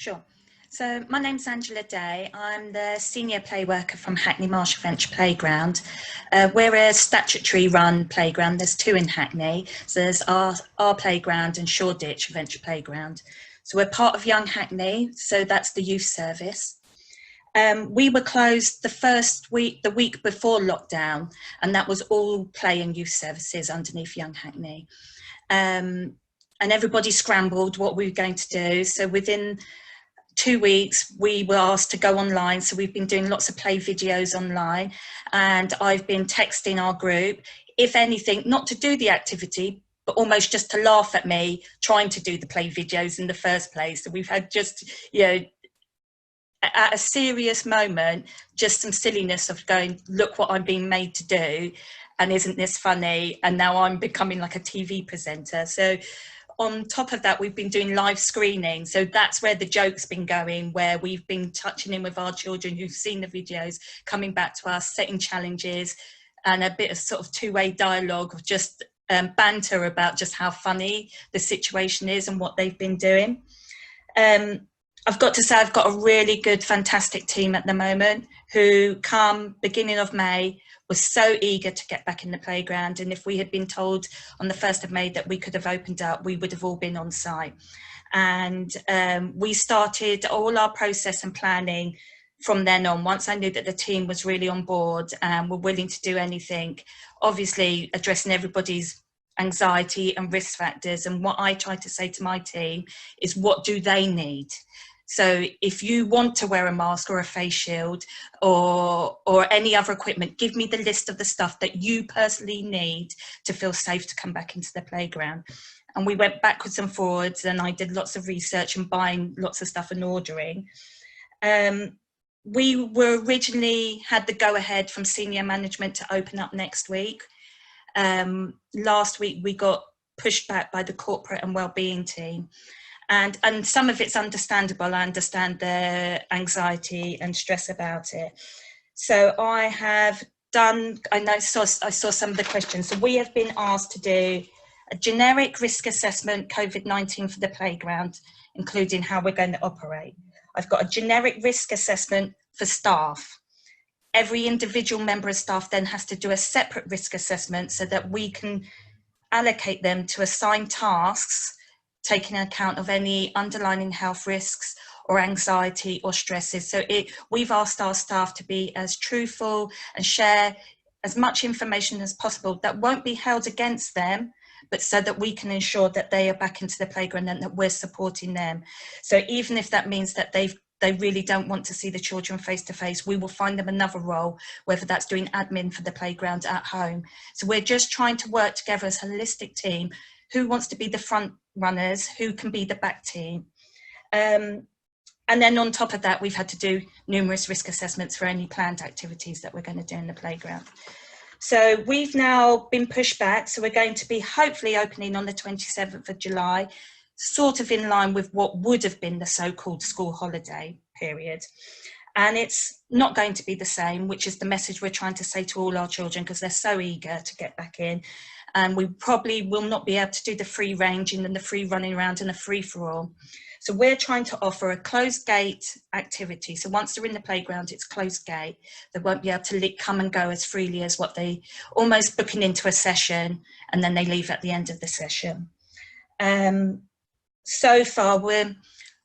Sure. So my name's Angela Day. I'm the senior playworker from Hackney Marsh Venture Playground. We're a statutory run playground. There's two in Hackney. So there's our playground and Shoreditch Venture Playground. So we're part of Young Hackney. So that's the youth service. We were closed the week before lockdown, and that was all play and youth services underneath Young Hackney. And everybody scrambled what we were going to do. So within 2 weeks, we were asked to go online. So we've been doing lots of play videos online, and I've been texting our group, if anything, not to do the activity, but almost just to laugh at me trying to do the play videos in the first place. So we've had just, at a serious moment, just some silliness of going, look what I'm being made to do, and isn't this funny? And now I'm becoming like a TV presenter. So on top of that, we've been doing live screening. So that's where the joke's been going, where we've been touching in with our children who've seen the videos, coming back to us, setting challenges, and a bit of sort of two-way dialogue of just banter about just how funny the situation is and what they've been doing. I've got to say, I've got a really good, fantastic team at the moment who come beginning of May was so eager to get back in the playground. And if we had been told on the 1st of May that we could have opened up, we would have all been on site. And we started all our process and planning from then on. Once I knew that the team was really on board and were willing to do anything, obviously addressing everybody's anxiety and risk factors. And what I try to say to my team is, what do they need? So if you want to wear a mask or a face shield or any other equipment, give me the list of the stuff that you personally need to feel safe to come back into the playground. And we went backwards and forwards, and I did lots of research and buying lots of stuff and ordering. We were originally had the go ahead from senior management to open up next week. Last week we got pushed back by the corporate and wellbeing team. And some of it's understandable. I understand their anxiety and stress about it. So I have done, I saw some of the questions. So we have been asked to do a generic risk assessment, COVID-19 for the playground, including how we're going to operate. I've got a generic risk assessment for staff. Every individual member of staff then has to do a separate risk assessment so that we can allocate them to assigned tasks, taking account of any underlying health risks or anxiety or stresses. So we've asked our staff to be as truthful and share as much information as possible that won't be held against them, but so that we can ensure that they are back into the playground and that we're supporting them. So even if that means that they really don't want to see the children face to face, we will find them another role, whether that's doing admin for the playground at home. So we're just trying to work together as a holistic team. Who wants to be the front runners? Who can be the back team? And then on top of that, we've had to do numerous risk assessments for any planned activities that we're going to do in the playground. So we've now been pushed back. So we're going to be hopefully opening on the 27th of July, sort of in line with what would have been the so-called school holiday period. And it's not going to be the same, which is the message we're trying to say to all our children, because they're so eager to get back in. And we probably will not be able to do the free ranging and the free running around and the free for all. So we're trying to offer a closed gate activity. So once they're in the playground, it's closed gate. They won't be able to come and go as freely as what they almost booking into a session, and then they leave at the end of the session. So far, we're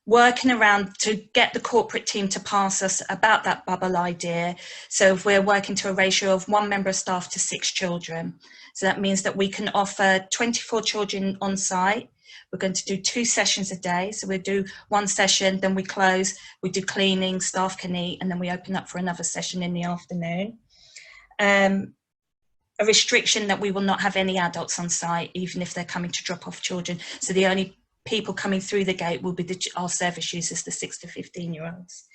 working around to get the corporate team to pass us about that bubble idea. So if we're working to a ratio of 1 member of staff to 6 children. So that means that we can offer 24 children on site. We're going to do 2 sessions a day. So we'll do 1 session, then we close, we do cleaning, staff can eat, and then we open up for another session in the afternoon. A restriction that we will not have any adults on site, even if they're coming to drop off children. So the only people coming through the gate will be our service users, the 6 to 15-year-olds.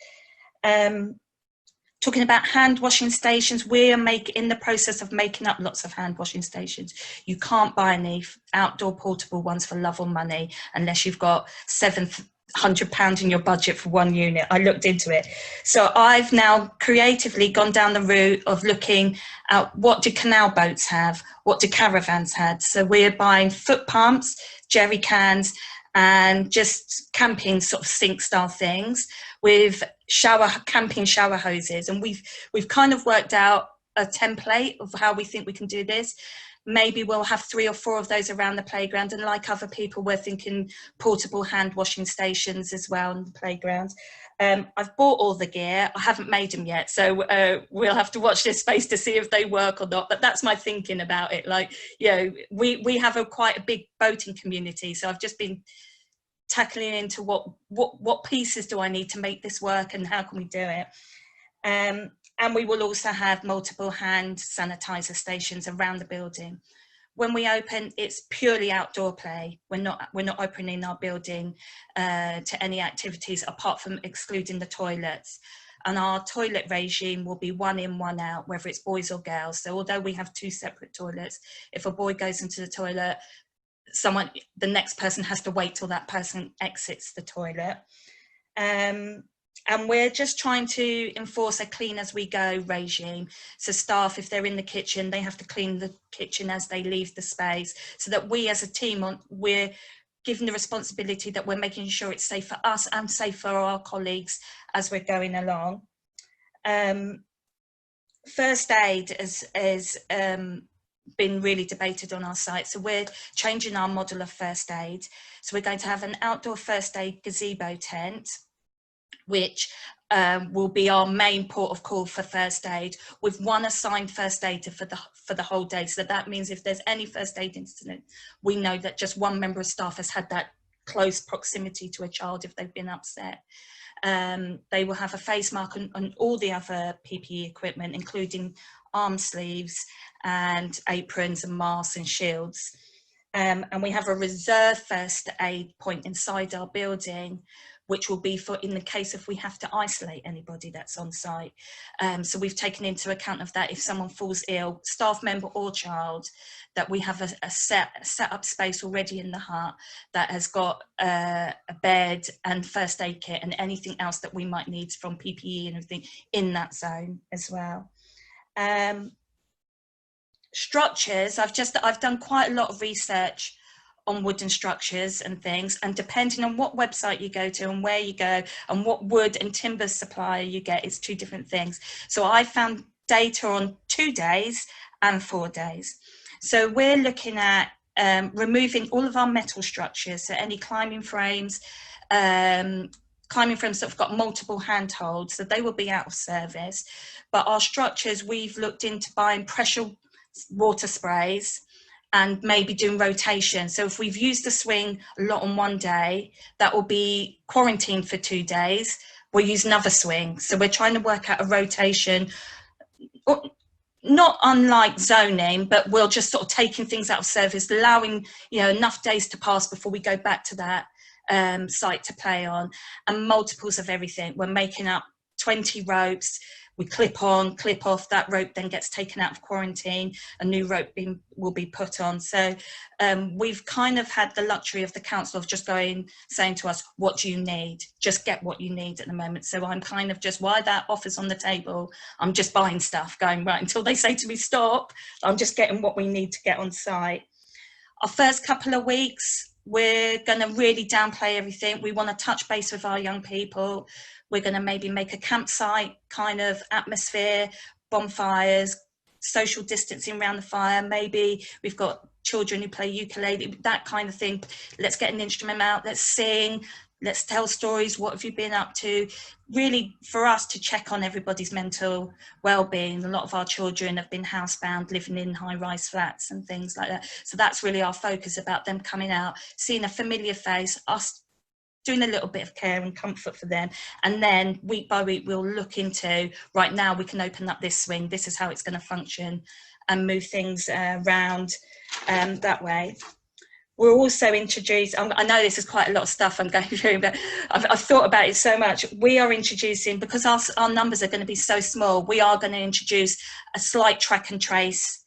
Talking about hand washing stations, we're in the process of making up lots of hand washing stations. You can't buy any outdoor portable ones for love or money unless you've got £700 in your budget for 1 unit. I looked into it. So I've now creatively gone down the route of looking at what do canal boats have, what do caravans have. So we're buying foot pumps, jerry cans, and just camping sort of sink style things with camping shower hoses. And we've kind of worked out a template of how we think we can do this. Maybe we'll have 3 or 4 of those around the playground, and like other people, we're thinking portable hand washing stations as well on the playground. I've bought all the gear. I haven't made them yet, so we'll have to watch this space to see if they work or not. But that's my thinking about it. Like, you know, we have quite a big boating community, so I've just been tackling into what pieces do I need to make this work, and how can we do it. And we will also have multiple hand sanitizer stations around the building. When we open, it's purely outdoor play. We're not opening our building to any activities apart from excluding the toilets. And our toilet regime will be 1 in, 1 out, whether it's boys or girls. So although we have 2 separate toilets, if a boy goes into the toilet, the next person has to wait till that person exits the toilet. And we're just trying to enforce a clean as we go regime. So staff, if they're in the kitchen, they have to clean the kitchen as they leave the space, so that we as a team, we're given the responsibility that we're making sure it's safe for us and safe for our colleagues as we're going along. First aid has been really debated on our site. So we're changing our model of first aid. So we're going to have an outdoor first aid gazebo tent, which will be our main port of call for first aid, with 1 assigned first aider for the whole day. So that means if there's any first aid incident, we know that just 1 member of staff has had that close proximity to a child if they've been upset. They will have a face mask and all the other PPE equipment, including arm sleeves and aprons and masks and shields. And we have a reserve first aid point inside our building, which will be for in the case if we have to isolate anybody that's on site. So we've taken into account of that if someone falls ill, staff member or child, that we have a set up space already in the hut that has got a bed and first aid kit and anything else that we might need from PPE and everything in that zone as well. Structures, I've done quite a lot of research on wooden structures and things, and depending on what website you go to and where you go and what wood and timber supplier you get, it's 2 different things. So I found data on 2 days and 4 days. So we're looking at removing all of our metal structures, so any climbing frames that have got multiple handholds, so they will be out of service. But our structures, we've looked into buying pressure water sprays and maybe doing rotation. So if we've used the swing a lot on 1 day, that will be quarantined for 2 days. We'll use another swing. So we're trying to work out a rotation, not unlike zoning, but we're just sort of taking things out of service, allowing, you know, enough days to pass before we go back to that site to play on, and multiples of everything. We're making up 20 ropes. We clip on, clip off, that rope then gets taken out of quarantine, a new rope will be put on. So we've kind of had the luxury of the council of just saying to us, what do you need? Just get what you need at the moment. So I'm kind of just, while that offer's on the table, I'm just buying stuff, going, right, until they say to me, stop, I'm just getting what we need to get on site. Our first couple of weeks, we're going to really downplay everything. We want to touch base with our young people. We're going to maybe make a campsite kind of atmosphere, bonfires, social distancing around the fire. Maybe we've got children who play ukulele, that kind of thing. Let's get an instrument out, let's sing, let's tell stories. What have you been up to? Really, for us to check on everybody's mental well-being. A lot of our children have been housebound, living in high-rise flats and things like that. So that's really our focus, about them coming out, seeing a familiar face, us doing a little bit of care and comfort for them. And then week by week, we'll look into, right now we can open up this swing, this is how it's going to function, and move things around that way. We're also introduced, I know this is quite a lot of stuff I'm going through, but I've thought about it so much. We are introducing, because our numbers are going to be so small, we are going to introduce a slight track and trace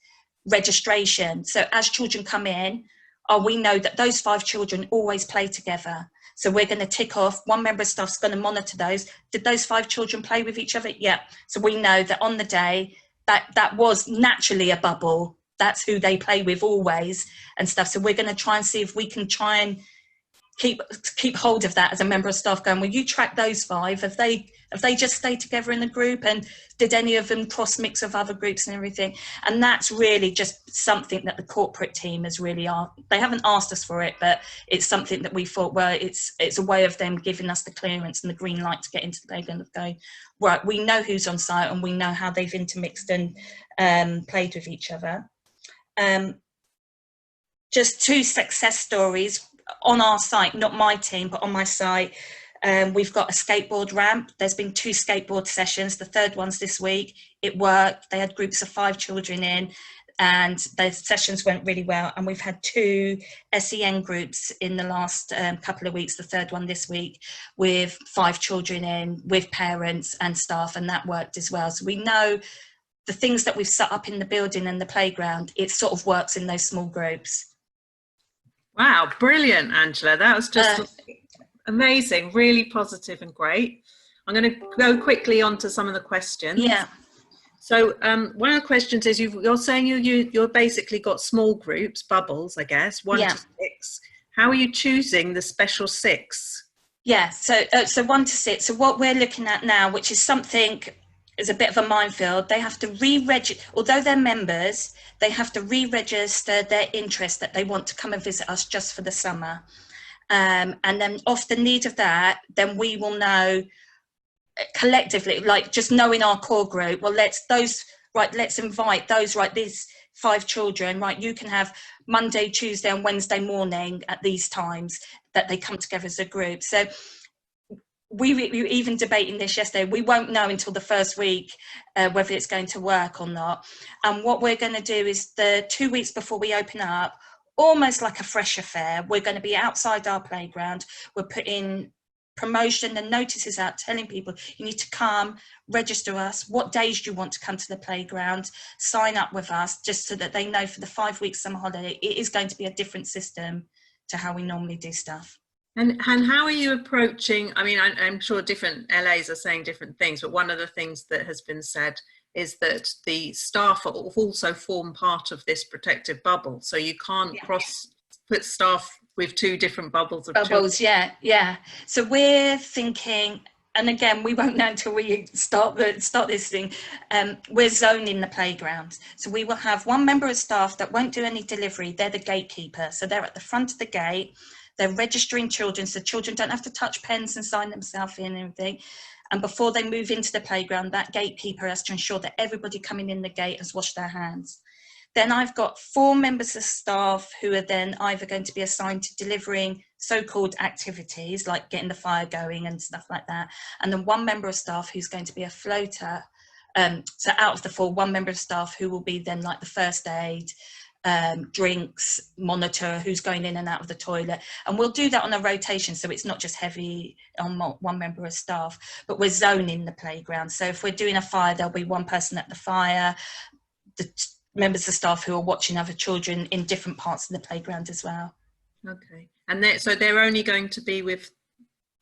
registration. So as children come in, we know that those 5 children always play together. So we're going to tick off, 1 member of staff's going to monitor those. Did those 5 children play with each other? Yeah. So we know that on the day that was naturally a bubble. That's who they play with always and stuff. So we're going to try and see if we can try and keep hold of that as a member of staff, going, well, you track those 5. Have they just stayed together in the group, and did any of them cross mix of other groups and everything? And that's really just something that the corporate team has really they haven't asked us for it, but it's something that we thought, well, it's a way of them giving us the clearance and the green light to get into the playground, of going, right, we know who's on site and we know how they've intermixed and played with each other. Just 2 success stories on our site, not my team, but on my site. We've got a skateboard ramp. There's been 2 skateboard sessions. The 3rd one's this week. It worked. They had groups of 5 children in, and the sessions went really well. And we've had 2 SEN groups in the last couple of weeks, the 3rd one this week, with 5 children in, with parents and staff, and that worked as well. So we know the things that we've set up in the building and the playground, it sort of works in those small groups. Wow, brilliant, Angela. That was just amazing, really positive and great. I'm going to go quickly on to some of the questions. Yeah. So one of the questions is, you're saying you're basically got small groups, bubbles, I guess, 1 to 6. How are you choosing the special 6? Yeah, so 1 to 6. So what we're looking at now, which is something, is a bit of a minefield. They have to re-register, although they're members, they have to re-register their interest that they want to come and visit us just for the summer. And then off the need of that, then we will know collectively, like just knowing our core group, well, let's invite those, right, these 5 children, right, you can have Monday, Tuesday and Wednesday morning at these times that they come together as a group. So we were even debating this yesterday. We won't know until the first week whether it's going to work or not. And what we're going to do is, the 2 weeks before we open up, almost like a fresh affair, we're going to be outside our playground. We're putting promotion and notices out, telling people, you need to come, register us, what days do you want to come to the playground, sign up with us, just so that they know for the 5 weeks summer holiday, it is going to be a different system to how we normally do stuff. And how are you approaching, I mean, I'm sure different LAs are saying different things, but one of the things that has been said is that the staff also form part of this protective bubble. So you can't put staff with 2 different bubbles of children. Yeah. So we're thinking, and again, we won't know until we start this thing, we're zoning the playground. So we will have 1 member of staff that won't do any delivery. They're the gatekeeper. So they're at the front of the gate. They're registering children, so children don't have to touch pens and sign themselves in and everything. And before they move into the playground, that gatekeeper has to ensure that everybody coming in the gate has washed their hands. Then I've got 4 members of staff who are then either going to be assigned to delivering so-called activities, like getting the fire going and stuff like that. And then 1 member of staff who's going to be a floater. So out of the 4, 1 member of staff who will be then like the first aid, drinks, monitor who's going in and out of the toilet, and we'll do that on a rotation, so it's not just heavy on 1 member of staff, but we're zoning the playground. So if we're doing a fire, there'll be 1 person at the fire, the members of staff who are watching other children in different parts of the playground as well. Okay, and so they're only going to be with,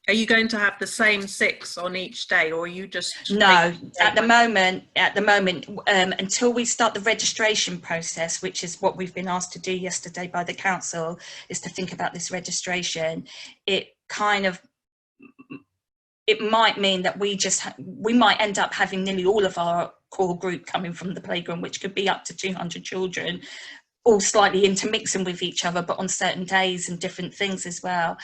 are you going to have the same 6 on each day, or are you just... No, at the moment, until we start the registration process, which is what we've been asked to do yesterday by the council, is to think about this registration. It might mean that we might end up having nearly all of our core group coming from the playground, which could be up to 200 children, all slightly intermixing with each other, but on certain days and different things as well.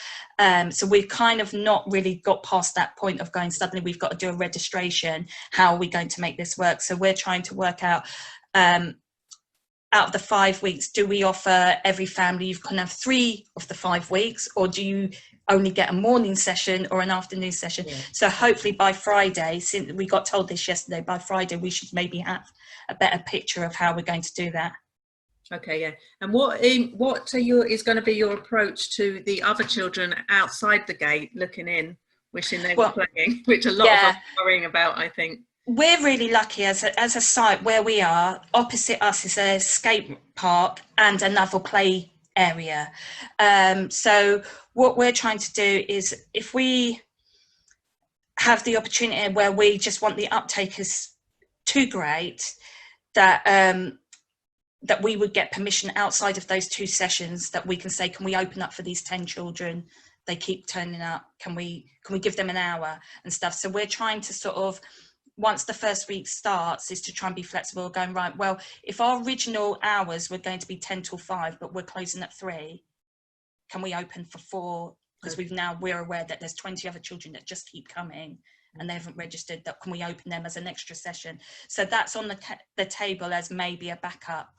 So we've kind of not really got past that point of going, suddenly we've got to do a registration. How are we going to make this work? So we're trying to work out of the 5 weeks, do we offer every family, you can have 3 of the 5 weeks, or do you only get a morning session or an afternoon session? Yeah. So hopefully by Friday, since we got told this yesterday, by Friday we should maybe have a better picture of how we're going to do that. Okay, yeah. And what is going to be your approach to the other children outside the gate looking in, wishing they were playing, which a lot of us are worrying about, I think? We're really lucky as a site where we are. Opposite us is a skate park and another play area. So what we're trying to do is, if we have the opportunity where we just want the uptake is too great, that we would get permission outside of those 2 sessions, that we can say, can we open up for these 10 children? they keep turning up. Can we give them an hour and stuff? So we're trying to sort of, once the first week starts, is to try and be flexible, going, right, well, if our original hours were going to be 10 till 5, but we're closing at 3, can we open for 4? Because we're aware that there's 20 other children that just keep coming and they haven't registered. That can we open them as an extra session? So that's on the table as maybe a backup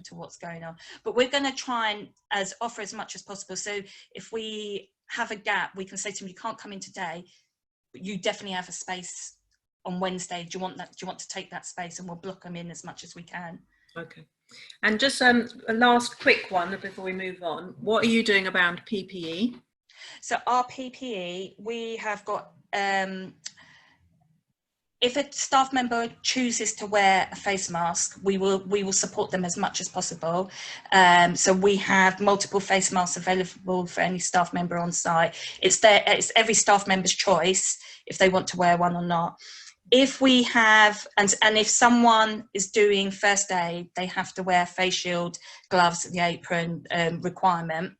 to what's going on. But we're going to try and offer as much as possible. So if we have a gap, we can say to them, you can't come in today, but you definitely have a space on Wednesday. Do you want to take that space? And we'll block them in as much as we can. Okay. And just a last quick one before we move on. What are you doing about PPE? So our PPE, we have got, if a staff member chooses to wear a face mask, we will support them as much as possible. So we have multiple face masks available for any staff member on site. It's every staff member's choice if they want to wear one or not. If we have, and if someone is doing first aid, they have to wear face shield, gloves, the apron requirement.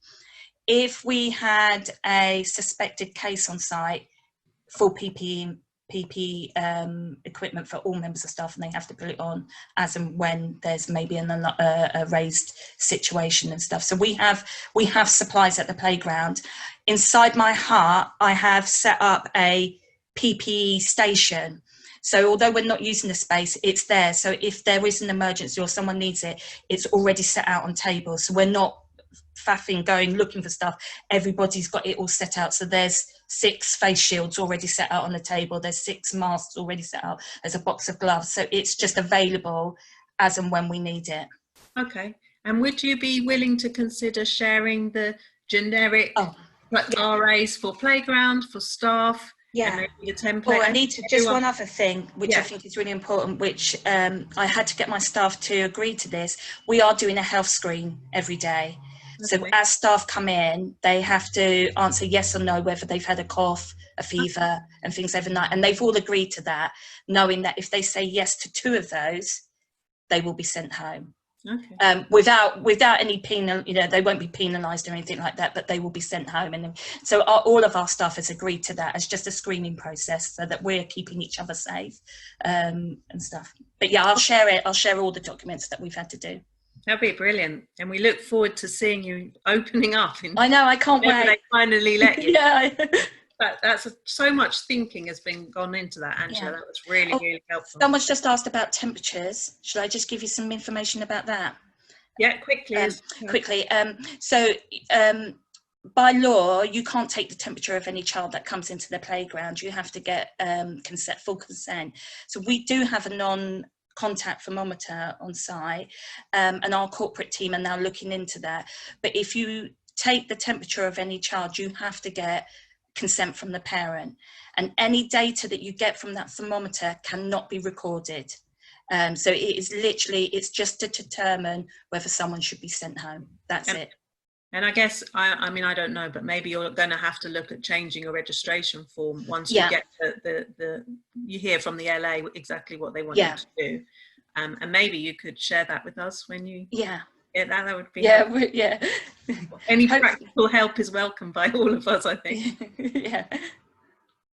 If we had a suspected case on site, full PPE equipment for all members of staff, and they have to put it on as and when there's maybe a raised situation and stuff. So we have supplies at the playground. Inside my hut, I have set up a PPE station. So although we're not using the space, it's there. So if there is an emergency or someone needs it, it's already set out on tables. So we're not faffing, going looking for stuff. Everybody's got it all set out. So there's 6 face shields already set out on the table. There's 6 masks already set out. There's a box of gloves. So it's just available as and when we need it. Okay. And would you be willing to consider sharing the generic RAs for playground, for staff? Yeah. And maybe the template? Oh, I need to just one other thing, which I think is really important, which I had to get my staff to agree to this. We are doing a health screen every day. Okay. So as staff come in, they have to answer yes or no, whether they've had a cough, a fever, and things overnight. And they've all agreed to that, knowing that if they say yes to 2 of those, they will be sent home. Okay. Without any penal, they won't be penalised or anything like that, but they will be sent home. And so all of our staff has agreed to that as just a screening process, so that we're keeping each other safe and stuff. But yeah, I'll share it. I'll share all the documents that we've had to do. That'd be brilliant, and we look forward to seeing you opening up. I know, I can't wait. They finally let you. Yeah. That's so much thinking has been gone into that, Angela. Yeah. That was really helpful. Someone's just asked about temperatures. Should I just give you some information about that? Yeah, quickly. Quickly. So by law, you can't take the temperature of any child that comes into the playground. You have to get full consent. So we do have a non-contact thermometer on site, and our corporate team are now looking into that. But if you take the temperature of any child, you have to get consent from the parent, and any data that you get from that thermometer cannot be recorded. So it is literally, it's just to determine whether someone should be sent home. That's it. And I guess, I mean, I don't know, but maybe you're going to have to look at changing your registration form once you get you hear from the LA exactly what they want you to do. And maybe you could share that with us when you... Yeah, that would be helpful. Any practical help is welcome by all of us, I think. Yeah.